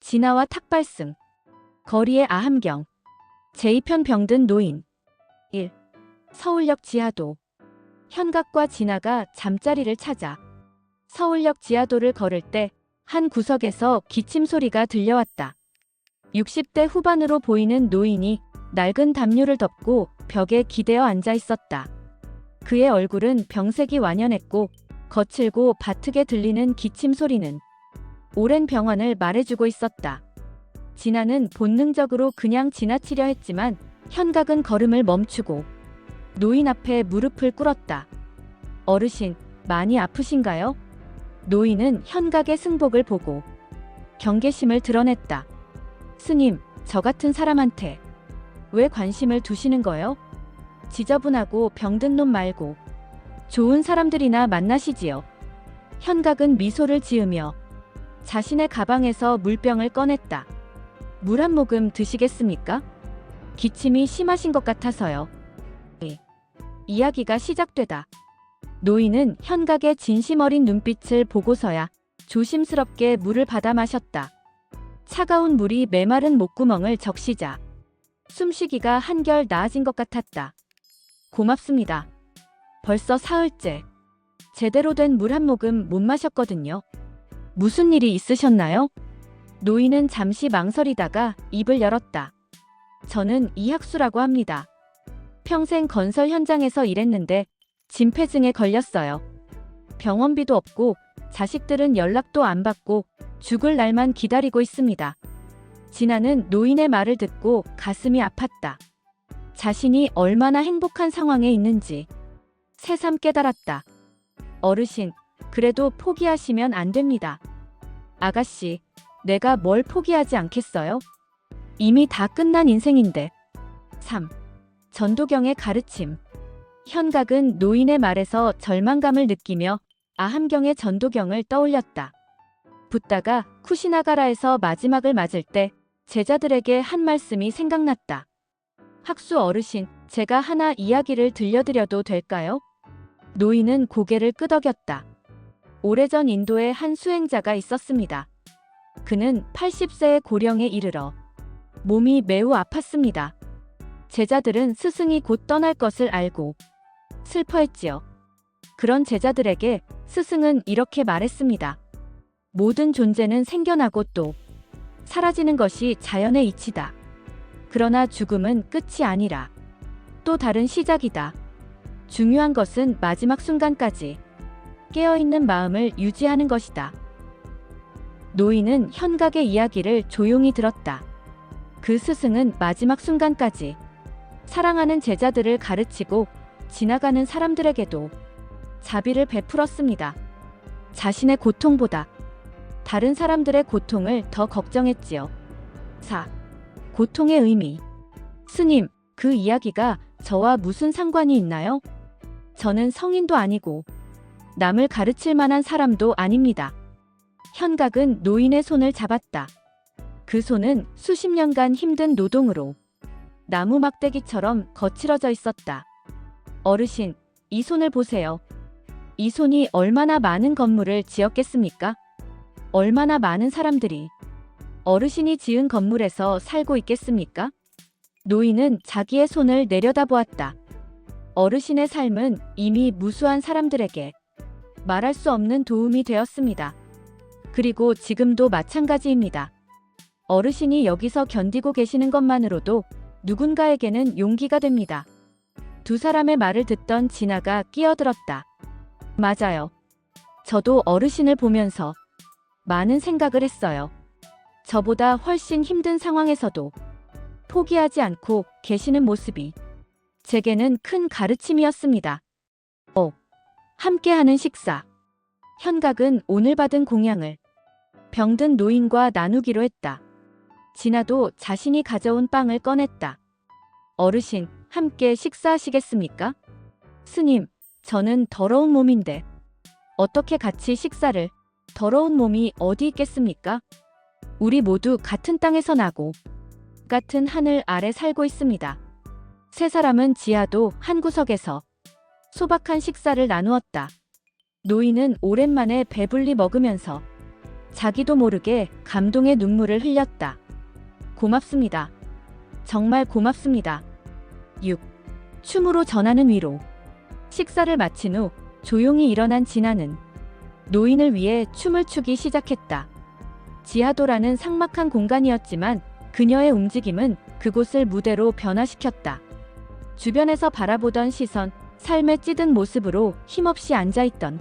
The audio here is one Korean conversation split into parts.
진아와 탁발승. 거리의 아함경. 제2편 병든 노인. 1. 서울역 지하도. 현각과 진아가 잠자리를 찾아 서울역 지하도를 걸을 때 한 구석에서 기침 소리가 들려왔다. 60대 후반으로 보이는 노인이 낡은 담요를 덮고 벽에 기대어 앉아 있었다. 그의 얼굴은 병색이 완연했고 거칠고 바트게 들리는 기침 소리는 오랜 병환을 말해주고 있었다. 진아는 본능적으로 그냥 지나치려 했지만 현각은 걸음을 멈추고 노인 앞에 무릎을 꿇었다. 어르신, 많이 아프신가요? 노인은 현각의 승복을 보고 경계심을 드러냈다. 스님, 저 같은 사람한테 왜 관심을 두시는 거요? 지저분하고 병든 놈 말고 좋은 사람들이나 만나시지요. 현각은 미소를 지으며 자신의 가방에서 물병을 꺼냈다. 물 한 모금 드시겠습니까? 기침이 심하신 것 같아서요. 이야기가 시작되다. 노인은 현각의 진심 어린 눈빛을 보고서야 조심스럽게 물을 받아 마셨다. 차가운 물이 메마른 목구멍을 적시자 숨쉬기가 한결 나아진 것 같았다. 고맙습니다. 벌써 사흘째 제대로 된 물 한 모금 못 마셨거든요. 무슨 일이 있으셨나요? 노인은 잠시 망설이다가 입을 열었다. 저는 이학수라고 합니다. 평생 건설 현장에서 일했는데 진폐증에 걸렸어요. 병원비도 없고 자식들은 연락도 안 받고 죽을 날만 기다리고 있습니다. 진아는 노인의 말을 듣고 가슴이 아팠다. 자신이 얼마나 행복한 상황에 있는지 새삼 깨달았다. 어르신, 그래도 포기하시면 안 됩니다. 아가씨, 내가 뭘 포기하지 않겠어요? 이미 다 끝난 인생인데. 3. 전도경의 가르침. 현각은 노인의 말에서 절망감을 느끼며 아함경의 전도경을 떠올렸다. 붓다가 쿠시나가라에서 마지막을 맞을 때 제자들에게 한 말씀이 생각났다. 학수 어르신, 제가 하나 이야기를 들려드려도 될까요? 노인은 고개를 끄덕였다. 오래전 인도에 한 수행자가 있었습니다. 그는 80세의 고령에 이르러 몸이 매우 아팠습니다. 제자들은 스승이 곧 떠날 것을 알고 슬퍼했지요. 그런 제자들에게 스승은 이렇게 말했습니다. 모든 존재는 생겨나고 또 사라지는 것이 자연의 이치다. 그러나 죽음은 끝이 아니라 또 다른 시작이다. 중요한 것은 마지막 순간까지 깨어있는 마음을 유지하는 것이다. 노인은 현각의 이야기를 조용히 들었다. 그 스승은 마지막 순간까지 사랑하는 제자들을 가르치고 지나가는 사람들에게도 자비를 베풀었습니다. 자신의 고통보다 다른 사람들의 고통을 더 걱정했지요. 4. 고통의 의미. 스님, 그 이야기가 저와 무슨 상관이 있나요? 저는 성인도 아니고 남을 가르칠 만한 사람도 아닙니다. 현각은 노인의 손을 잡았다. 그 손은 수십 년간 힘든 노동으로 나무 막대기처럼 거칠어져 있었다. 어르신, 이 손을 보세요. 이 손이 얼마나 많은 건물을 지었겠습니까? 얼마나 많은 사람들이 어르신이 지은 건물에서 살고 있겠습니까? 노인은 자기의 손을 내려다보았다. 어르신의 삶은 이미 무수한 사람들에게 말할 수 없는 도움이 되었습니다. 그리고 지금도 마찬가지입니다. 어르신이 여기서 견디고 계시는 것만으로도 누군가에게는 용기가 됩니다. 두 사람의 말을 듣던 진아가 끼어들었다. 맞아요. 저도 어르신을 보면서 많은 생각을 했어요. 저보다 훨씬 힘든 상황에서도 포기하지 않고 계시는 모습이 제게는 큰 가르침이었습니다. 함께하는 식사. 현각은 오늘 받은 공양을 병든 노인과 나누기로 했다. 진아도 자신이 가져온 빵을 꺼냈다. 어르신, 함께 식사하시겠습니까? 스님, 저는 더러운 몸인데 어떻게 같이 식사를? 더러운 몸이 어디 있겠습니까? 우리 모두 같은 땅에서 나고 같은 하늘 아래 살고 있습니다. 세 사람은 지하도 한 구석에서 소박한 식사를 나누었다. 노인은 오랜만에 배불리 먹으면서 자기도 모르게 감동의 눈물을 흘렸다. 고맙습니다. 정말 고맙습니다. 6. 춤으로 전하는 위로. 식사를 마친 후 조용히 일어난 진아는 노인을 위해 춤을 추기 시작했다. 지하도라는 삭막한 공간이었지만 그녀의 움직임은 그곳을 무대로 변화시켰다. 주변에서 바라보던 시선, 삶에 찌든 모습으로 힘없이 앉아있던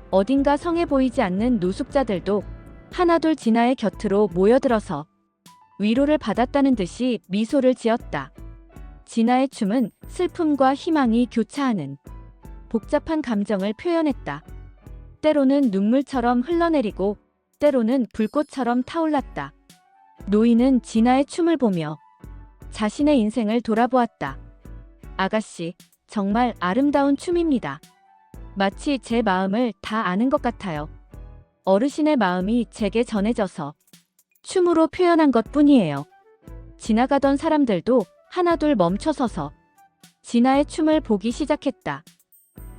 어딘가 성해 보이지 않는 노숙자들도 하나둘 진아의 곁으로 모여들어서 위로를 받았다는 듯이 미소를 지었다. 진아의 춤은 슬픔과 희망이 교차하는 복잡한 감정을 표현했다. 때로는 눈물처럼 흘러내리고 때로는 불꽃처럼 타올랐다. 노인은 진아의 춤을 보며 자신의 인생을 돌아보았다. 아가씨, 정말 아름다운 춤입니다. 마치 제 마음을 다 아는 것 같아요. 어르신의 마음이 제게 전해져서 춤으로 표현한 것뿐이에요. 지나가던 사람들도 하나둘 멈춰서서 진아의 춤을 보기 시작했다.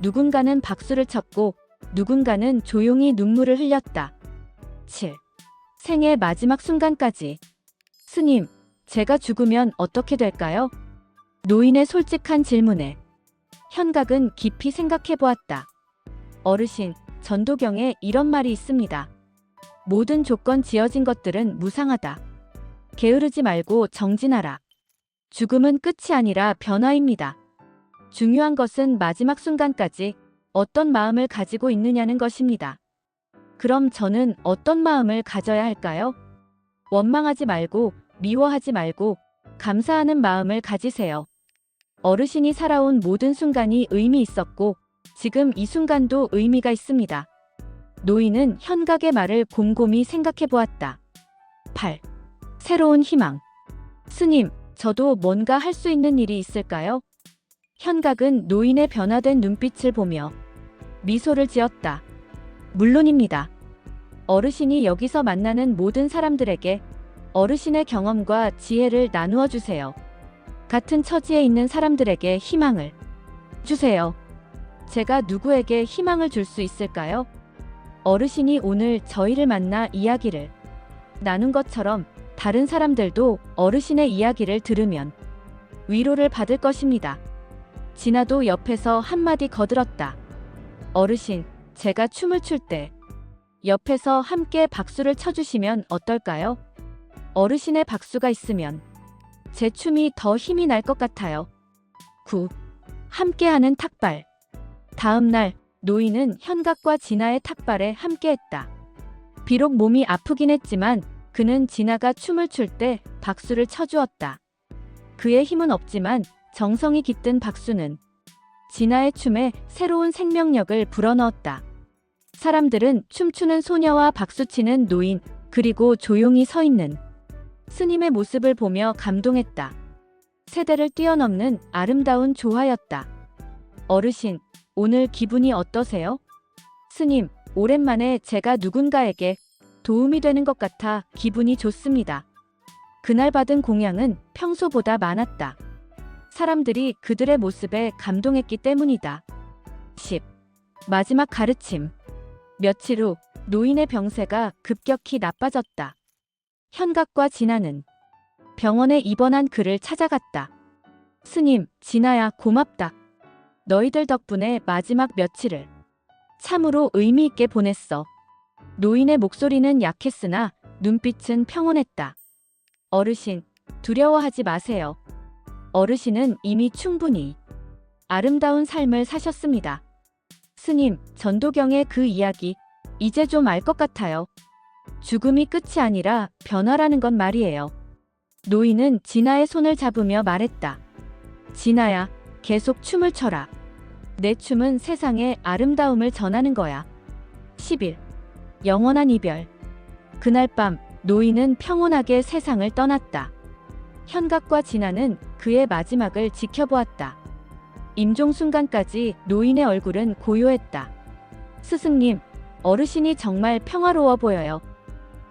누군가는 박수를 쳤고 누군가는 조용히 눈물을 흘렸다. 7. 생의 마지막 순간까지. 스님, 제가 죽으면 어떻게 될까요? 노인의 솔직한 질문에 현각은 깊이 생각해 보았다. 어르신, 전도경에 이런 말이 있습니다. 모든 조건 지어진 것들은 무상하다. 게으르지 말고 정진하라. 죽음은 끝이 아니라 변화입니다. 중요한 것은 마지막 순간까지 어떤 마음을 가지고 있느냐는 것입니다. 그럼 저는 어떤 마음을 가져야 할까요? 원망하지 말고, 미워하지 말고, 감사하는 마음을 가지세요. 어르신이 살아온 모든 순간이 의미 있었고, 지금 이 순간도 의미가 있습니다. 노인은 현각의 말을 곰곰이 생각해 보았다. 8. 새로운 희망. 스님, 저도 뭔가 할 수 있는 일이 있을까요? 현각은 노인의 변화된 눈빛을 보며 미소를 지었다. 물론입니다. 어르신이 여기서 만나는 모든 사람들에게 어르신의 경험과 지혜를 나누어 주세요. 같은 처지에 있는 사람들에게 희망을 주세요. 제가 누구에게 희망을 줄 수 있을까요? 어르신이 오늘 저희를 만나 이야기를 나눈 것처럼 다른 사람들도 어르신의 이야기를 들으면 위로를 받을 것입니다. 진아도 옆에서 한마디 거들었다. 어르신, 제가 춤을 출 때 옆에서 함께 박수를 쳐주시면 어떨까요? 어르신의 박수가 있으면 제 춤이 더 힘이 날 것 같아요. 9. 함께하는 탁발. 다음 날 노인은 현각과 진아의 탁발에 함께했다. 비록 몸이 아프긴 했지만 그는 진아가 춤을 출 때 박수를 쳐주었다. 그의 힘은 없지만 정성이 깃든 박수는 진아의 춤에 새로운 생명력을 불어넣었다. 사람들은 춤추는 소녀와 박수치는 노인, 그리고 조용히 서 있는 스님의 모습을 보며 감동했다. 세대를 뛰어넘는 아름다운 조화였다. 어르신, 오늘 기분이 어떠세요? 스님, 오랜만에 제가 누군가에게 도움이 되는 것 같아 기분이 좋습니다. 그날 받은 공양은 평소보다 많았다. 사람들이 그들의 모습에 감동했기 때문이다. 10. 마지막 가르침. 며칠 후 노인의 병세가 급격히 나빠졌다. 현각과 진아는 병원에 입원한 그를 찾아갔다. 스님, 진아야, 고맙다. 너희들 덕분에 마지막 며칠을 참으로 의미 있게 보냈어. 노인의 목소리는 약했으나 눈빛은 평온했다. 어르신, 두려워하지 마세요. 어르신은 이미 충분히 아름다운 삶을 사셨습니다. 스님, 전도경의 그 이야기, 이제 좀 알 것 같아요. 죽음이 끝이 아니라 변화라는 건 말이에요. 노인은 진아의 손을 잡으며 말했다. 진아야, 계속 춤을 춰라. 내 춤은 세상에 아름다움을 전하는 거야. 10일. 영원한 이별. 그날 밤 노인은 평온하게 세상을 떠났다. 현각과 진아는 그의 마지막을 지켜보았다. 임종 순간까지 노인의 얼굴은 고요했다. 스승님, 어르신이 정말 평화로워 보여요.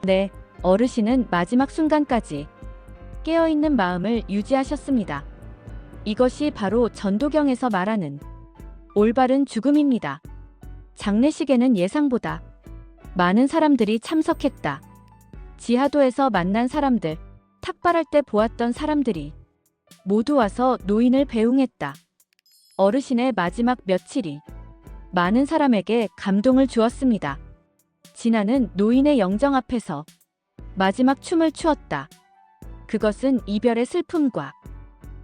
네, 어르신은 마지막 순간까지 깨어있는 마음을 유지하셨습니다. 이것이 바로 전도경에서 말하는 올바른 죽음입니다. 장례식에는 예상보다 많은 사람들이 참석했다. 지하도에서 만난 사람들, 탁발할 때 보았던 사람들이 모두 와서 노인을 배웅했다. 어르신의 마지막 며칠이 많은 사람에게 감동을 주었습니다. 진아는 노인의 영정 앞에서 마지막 춤을 추었다. 그것은 이별의 슬픔과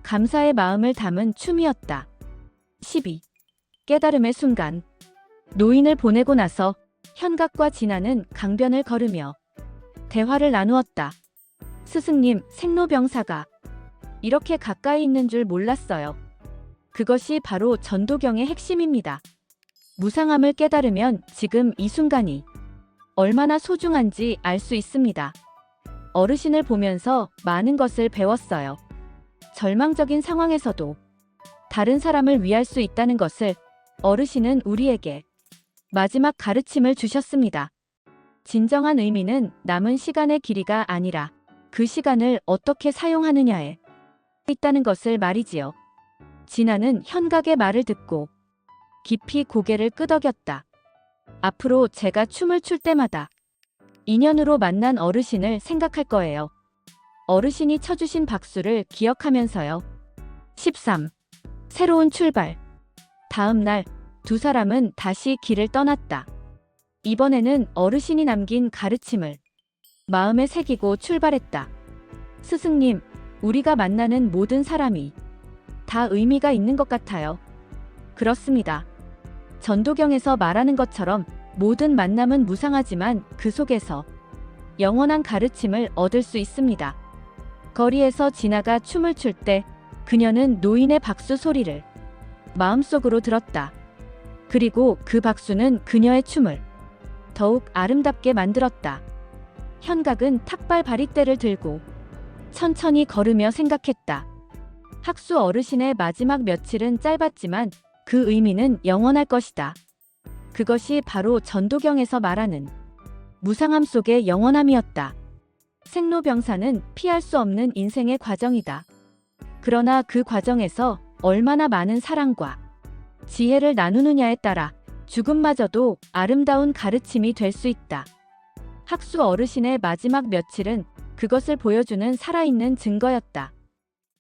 감사의 마음을 담은 춤이었다. 12. 깨달음의 순간. 노인을 보내고 나서 현각과 진아는 강변을 걸으며 대화를 나누었다. 스승님, 생로병사가 이렇게 가까이 있는 줄 몰랐어요. 그것이 바로 전도경의 핵심입니다. 무상함을 깨달으면 지금 이 순간이 얼마나 소중한지 알 수 있습니다. 어르신을 보면서 많은 것을 배웠어요. 절망적인 상황에서도 다른 사람을 위할 수 있다는 것을 어르신은 우리에게 마지막 가르침을 주셨습니다. 진정한 의미는 남은 시간의 길이가 아니라 그 시간을 어떻게 사용하느냐에 있다는 것을 말이지요. 진아는 현각의 말을 듣고 깊이 고개를 끄덕였다. 앞으로 제가 춤을 출 때마다 인연으로 만난 어르신을 생각할 거예요. 어르신이 쳐주신 박수를 기억하면서요. 13. 새로운 출발. 다음 날 두 사람은 다시 길을 떠났다. 이번에는 어르신이 남긴 가르침을 마음에 새기고 출발했다. 스승님, 우리가 만나는 모든 사람이 다 의미가 있는 것 같아요. 그렇습니다. 전도경에서 말하는 것처럼 모든 만남은 무상하지만 그 속에서 영원한 가르침을 얻을 수 있습니다. 거리에서 진아가 춤을 출 때 그녀는 노인의 박수 소리를 마음속으로 들었다. 그리고 그 박수는 그녀의 춤을 더욱 아름답게 만들었다. 현각은 탁발 바리떼를 들고 천천히 걸으며 생각했다. 학수 어르신의 마지막 며칠은 짧았지만 그 의미는 영원할 것이다. 그것이 바로 전도경에서 말하는 무상함 속의 영원함이었다. 생로병사는 피할 수 없는 인생의 과정이다. 그러나 그 과정에서 얼마나 많은 사랑과 지혜를 나누느냐에 따라 죽음마저도 아름다운 가르침이 될 수 있다. 학수 어르신의 마지막 며칠은 그것을 보여주는 살아있는 증거였다.